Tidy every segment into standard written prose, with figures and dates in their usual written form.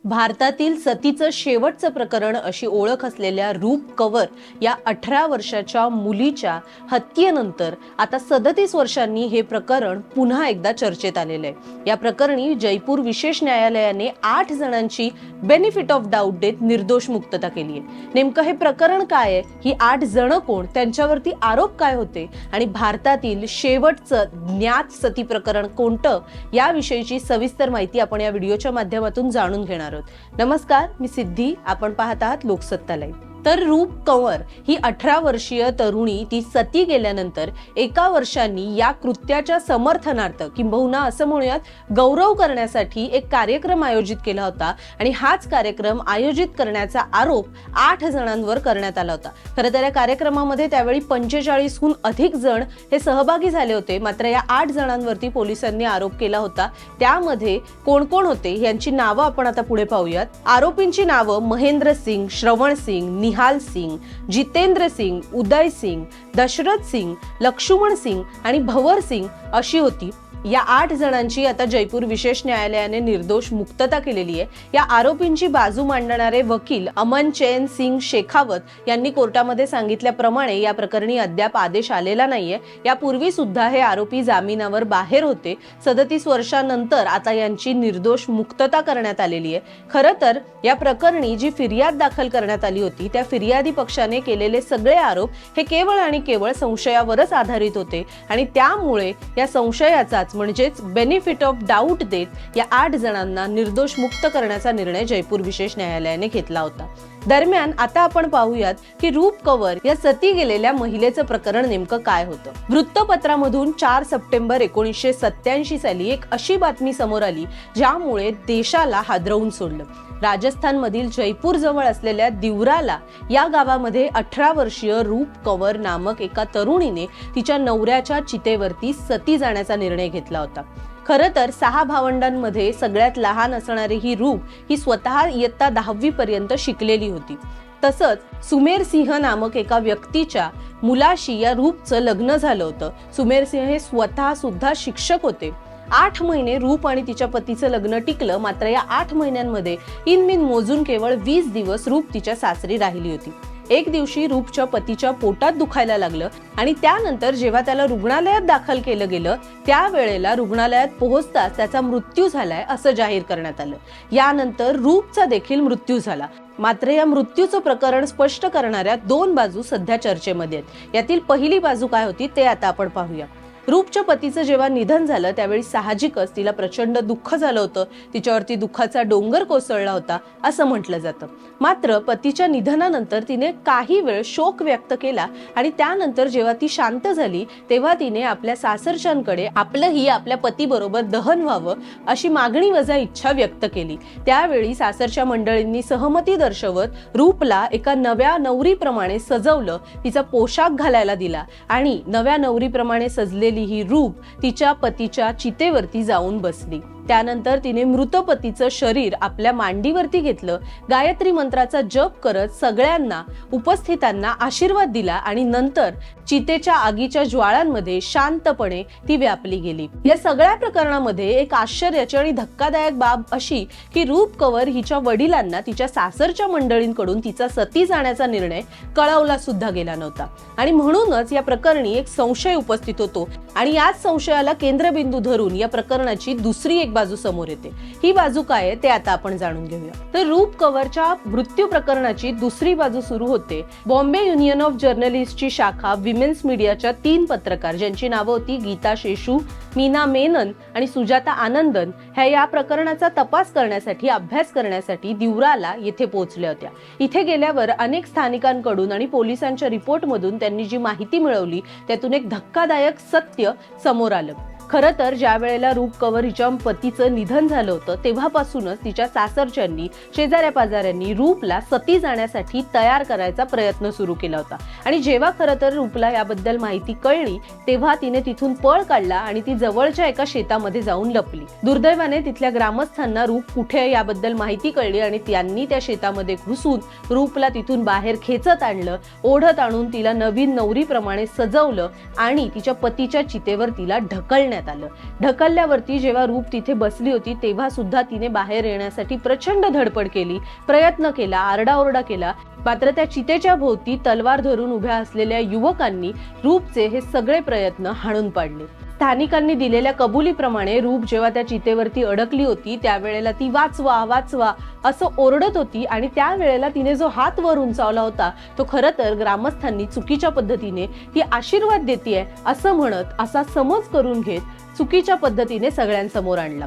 भारतातील सतीचं शेवटचं प्रकरण अशी ओळख असलेल्या रूप कंवर या 18 वर्षाच्या मुलीच्या हत्येनंतर आता 37 वर्षांनी हे प्रकरण पुन्हा एकदा चर्चेत आलेलं आहे। या प्रकरणी जयपूर विशेष न्यायालयाने 8 जणांची बेनिफिट ऑफ डाऊट देत निर्दोष मुक्तता केली आहे। नेमकं हे प्रकरण काय आहे, ही 8 जण कोण, त्यांच्यावरती आरोप काय होते आणि भारतातील शेवटचं ज्ञात सती प्रकरण कोणतं, याविषयीची सविस्तर माहिती आपण या व्हिडिओच्या माध्यमातून जाणून घेणार आहोत। नमस्कार, मी सिद्धी, आपण पाहत आहात लोकसत्ता लाईव्ह। तर रूप कंवर ही 18 वर्षीय तरुणी ती सती गेल्यानंतर एका वर्षांनी या कृत्याच्या समर्थनार्थ किंबहुना असं म्हणूयात गौरव करण्यासाठी एक कार्यक्रम आयोजित केला होता आणि हाच कार्यक्रम आयोजित करण्याचा आरोप 8 जणांवर करण्यात आला होता। खरं तर या कार्यक्रमामध्ये त्यावेळी 45हून अधिक जण हे सहभागी झाले होते, मात्र या 8 जणांवरती पोलिसांनी आरोप केला होता। त्यामध्ये कोण कोण होते यांची नावं आपण आता पुढे पाहूयात। आरोपींची नावं महेंद्र सिंग, श्रवण सिंग, निहाल सिंग, जितेंद्र सिंग, उदय सिंग, दशरथ सिंग, लक्ष्मण सिंग आणि भवर सिंग अशी होती। या 8 जणांची आता जयपूर विशेष न्यायालयाने निर्दोष मुक्तता केलेली आहे। या आरोपींची बाजू मांडणारे वकील अमन चैन सिंग शेखावत यांनी कोर्टामध्ये सांगितल्याप्रमाणे या प्रकरणी अद्याप आदेश आलेला नाहीये। यापूर्वी सुद्धा हे आरोपी जामिनावर बाहेर होते। 37 वर्षांनंतर आता यांची निर्दोष मुक्तता करण्यात आलेली आहे। खरं तर या प्रकरणी जी फिर्याद दाखल करण्यात आली होती त्या फिर्यादी पक्षाने केलेले सगळे आरोप हे केवळ आणि केवळ संशयावरच आधारित होते आणि त्यामुळे या संशयाचा म्हणजेच बेनिफिट ऑफ डाऊट देत या 8 जणांना निर्दोष मुक्त करण्याचा निर्णय जयपूर विशेष न्यायालयाने घेतला होता। दरम्यान आता आपण पाहूयात की रूप कंवर या सती गेलेल्या महिलेचं प्रकरण नेमकं काय होतं। वृत्तपत्रामधून 4 सप्टेंबर 1987 साली एक अशी बातमी समोर आली ज्यामुळे देशाला हादरवून सोडलं। राजस्थानमधील जयपूर जवळ असलेल्या दिवराला या गावामध्ये 18 वर्षीय रूप कंवर नामक एका तरुणीने तिच्या नवऱ्याच्या चितेवरती सती जाण्याचा निर्णय घेतला होता। खरं तर 6 भावंडांमध्ये सगळ्यात लहान असणारी ही रूप ही स्वतः इयत्ता 10वी पर्यंत शिकलेली होती। तसंच सुमेर सिंह नामक एका व्यक्तीच्या मुलाशी या रूपचं लग्न झालं होतं। सुमेर सिंह हे स्वतः सुद्धा शिक्षक होते। 8 महिने रूप आणि तिच्या पतीचं लग्न टिकलं, मात्र या 8 महिन्यांमध्ये इनमिन मोजून केवळ 20 दिवस रूप तिच्या सासरी राहिली होती। एक दिवशी रूपच्या पतीच्या पोटात दुखायला लागलं आणि त्यानंतर जेव्हा त्याला रुग्णालयात दाखल केलं गेलं त्यावेळेला रुग्णालयात पोहोचताच त्याचा मृत्यू झालाय असं जाहीर करण्यात आलं। यानंतर रूपचा देखील मृत्यू झाला। मात्र या मृत्यूचं प्रकरण स्पष्ट करणाऱ्या 2 बाजू सध्या चर्चेमध्ये आहेत। यातील पहिली बाजू काय होती ते आता आपण पाहूया। रूपच्या पतीचं जेव्हा निधन झालं त्यावेळी साहजिकच तिला प्रचंड दुःख झालं होतं, तिच्यावरती दुःखाचा डोंगर कोसळला होता असं म्हटलं जातं। मात्र पतीच्या निधनानंतर तिने काही वेळ शोक व्यक्त केला आणि त्यानंतर जेव्हा ती शांत झाली तेव्हा तिने आपल्या सासरच्यांकडे आपलंही आपल्या पतीबरोबर दहन व्हावं अशी मागणी वजा इच्छा व्यक्त केली। त्यावेळी सासरच्या मंडळींनी सहमती दर्शवत रूपला एका नव्या नवरीप्रमाणे सजवलं, तिचा पोशाख घालायला दिला आणि नव्या नवरीप्रमाणे सजलेली ही रूप तिच्या पतीच्या चितेवरती जाऊन बसली। त्यानंतर तिने मृत पतीचं शरीर आपल्या मांडीवरती घेतलं, गायत्री मंत्राचा जप करत सगळ्यांना उपस्थितांना आशीर्वाद दिला आणि नंतर चितेच्या आगीच्या ज्वाळांमध्ये शांतपणे ती व्यापली गेली। या सगळ्या प्रकरणामध्ये एक आश्चर्याची आणि धक्कादायक बाब अशी की रूप कंवर हिच्या वडिलांना तिच्या सासरच्या मंडळींकडून तिचा सती जाण्याचा निर्णय कळवला सुद्धा गेला नव्हता आणि म्हणूनच या प्रकरणी एक संशय उपस्थित होतो आणि याच संशयाला केंद्रबिंदू धरून या प्रकरणाची दुसरी एक बाजू समोर येते। ही बाजू काय आहे ते आता आपण जाणून घेऊया। तर रूप कंवरच्या मृत्यू प्रकरणाची दुसरी बाजू सुरू होते बॉम्बे युनियन ऑफ जर्नलिस्टची शाखा विमेन्स मीडियाच्या 3 पत्रकार ज्यांची नावं होती गीता शेषू, मीना मेनन आणि सुजाता आनंदन, ह्या या प्रकरणाचा तपास करण्यासाठी अभ्यास करण्यासाठी दिवराला येथे पोहोचल्या होत्या। इथे गेल्यावर अनेक स्थानिकांकडून आणि पोलिसांच्या रिपोर्टमधून त्यांनी जी माहिती मिळवली त्यातून एक धक्कादायक सत्य समोर आलं। खरं तर ज्या वेळेला रूप कंवर हिच्या पतीचं निधन झालं होतं तेव्हापासूनच तिच्या सासरच्यांनी शेजाऱ्या पाजाऱ्यांनी रूपला सती जाण्यासाठी तयार करायचा प्रयत्न सुरू केला होता आणि जेव्हा खरं तर रूपला याबद्दल माहिती कळली तेव्हा तिने तिथून पळ काढला आणि ती जवळच्या एका शेतामध्ये जाऊन लपली। दुर्दैवाने तिथल्या ग्रामस्थांना रूप कुठे याबद्दल माहिती कळली आणि त्यांनी त्या शेतामध्ये घुसून रूपला तिथून बाहेर खेचत आणलं, ओढत आणून तिला नवीन नवरीप्रमाणे सजवलं आणि तिच्या पतीच्या चितेवर तिला ढकलण्यात ढकलण्यात आलं. ढकलल्यावरती जेव्हा रूप तिथे बसली होती तेव्हा सुद्धा तिने बाहेर येण्यासाठी प्रचंड धडपड केली, प्रयत्न केला, आरडाओरडा केला. मात्र त्या चितेच्या भोवती तलवार धरून उभ्या असलेल्या युवकांनी रूपचे हे सगळे प्रयत्न हाणून पाडले. स्थानिकांनी दिलेल्या कबुलीप्रमाणे रूप जेव्हा त्या चितेवरती अडकली होती त्यावेळेला ती वाचवा वाचवा असं ओरडत होती आणि त्यावेळेला तिने जो हात वर उंचावला होता तो खरं तर ग्रामस्थांनी चुकीच्या पद्धतीने ती आशीर्वाद देतेय असं म्हणत असा समज करून घेत चुकीच्या पद्धतीने सगळ्यांसमोर आणला.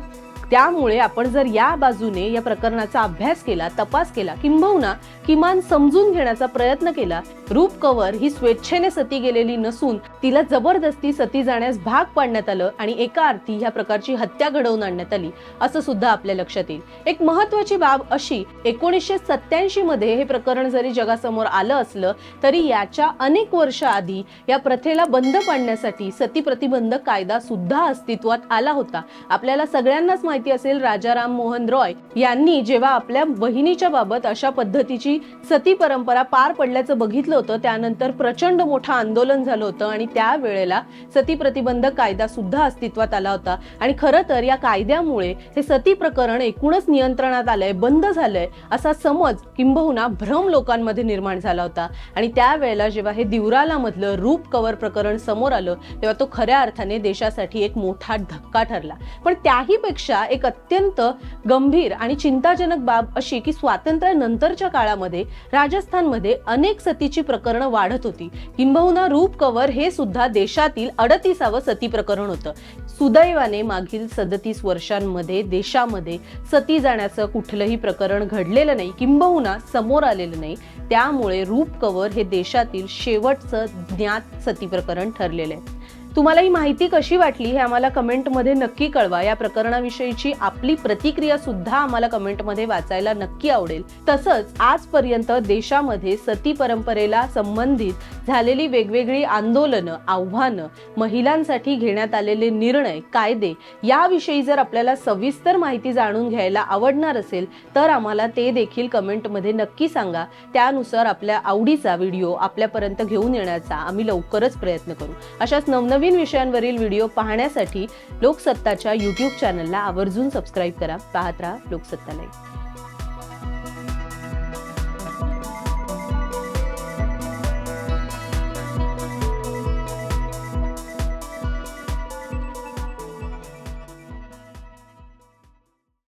त्यामुळे आपण जर या बाजूने या प्रकरणाचा अभ्यास केला, तपास केला, किंबहुना किमान समजून घेण्याचा प्रयत्न केला, रूप कंवर ही स्वेच्छेने सती गेलेली नसून तिला जबरदस्ती सती जाण्यास भाग पाडण्यात आलं आणि एका अर्थी ह्या प्रकारची हत्या घडवून आणण्यात आली असं सुद्धा आपल्या लक्षात येईल. एक महत्वाची बाब अशी, 1987 मध्ये हे प्रकरण जरी जगासमोर आलं असलं तरी याच्या अनेक वर्ष आधी या प्रथेला बंद पाडण्यासाठी सती प्रतिबंध कायदा सुद्धा अस्तित्वात आला होता. आपल्याला सगळ्यांनाच माहिती असेल, राजा राम मोहन रॉय यांनी जेव्हा आपल्या बहिणीच्या बाबत अशा पद्धतीची सती परंपरा पार पडल्याचं बघितलं होतं त्यानंतर प्रचंड मोठं आंदोलन झालं होतं आणि त्यावेळेला सती प्रतिबंध कायदा सुद्धा अस्तित्वात आला होता. आणि खरं तर या कायद्यामुळे हे सती प्रकरण एकूणच नियंत्रणात आलंय, बंद झालंय असा समज किंबहुना भ्रम लोकांमध्ये निर्माण झाला होता. आणि त्यावेळेला जेव्हा हे दिवराला मधलं रूप कंवर प्रकरण समोर आलं तेव्हा तो खऱ्या अर्थाने देशासाठी एक मोठा धक्का ठरला. पण त्याही पेक्षा एक अत्यंत गंभीर आणि चिंताजनक बाब अशी की स्वातंत्र्यानंतरच्या काळामध्ये राजस्थानमध्ये अनेक सतीची प्रकरणं वाढत होती. किंबहुना रूप कंवर हे सुद्धा देशातील 38वे सती प्रकरण होतं. सुदैवाने मागील 37 वर्षांमध्ये देशामध्ये सती जाण्याचं कुठलंही प्रकरण घडलेलं नाही, किंबहुना समोर आलेलं नाही. त्यामुळे रूप कंवर हे देशातील शेवटचं ज्ञात सती प्रकरण ठरलेलं आहे. तुम्हाला ही माहिती कशी वाटली हे आम्हाला कमेंटमध्ये नक्की कळवा. या प्रकरणाविषयीची आपली प्रतिक्रिया सुद्धा आम्हाला कमेंटमध्ये वाचायला नक्की आवडेल. तसंच आजपर्यंत देशामध्ये सती परंपरेला संबंधित झालेली वेगवेगळी आंदोलनं, आव्हानं, महिलांसाठी घेण्यात आलेले निर्णय, कायदे याविषयी जर आपल्याला सविस्तर माहिती जाणून घ्यायला आवडणार असेल तर आम्हाला ते देखील कमेंटमध्ये नक्की सांगा. त्यानुसार आपल्या आवडीचा व्हिडिओ आपल्यापर्यंत घेऊन येण्याचा आम्ही लवकरच प्रयत्न करू. अशाच नवनवीन विषयांवरील व्हिडिओ पाहण्यासाठी लोकसत्ताच्या YouTube चॅनलला आवर्जून सबस्क्राईब करा. पाहत राहा लोकसत्ता लाईव्ह.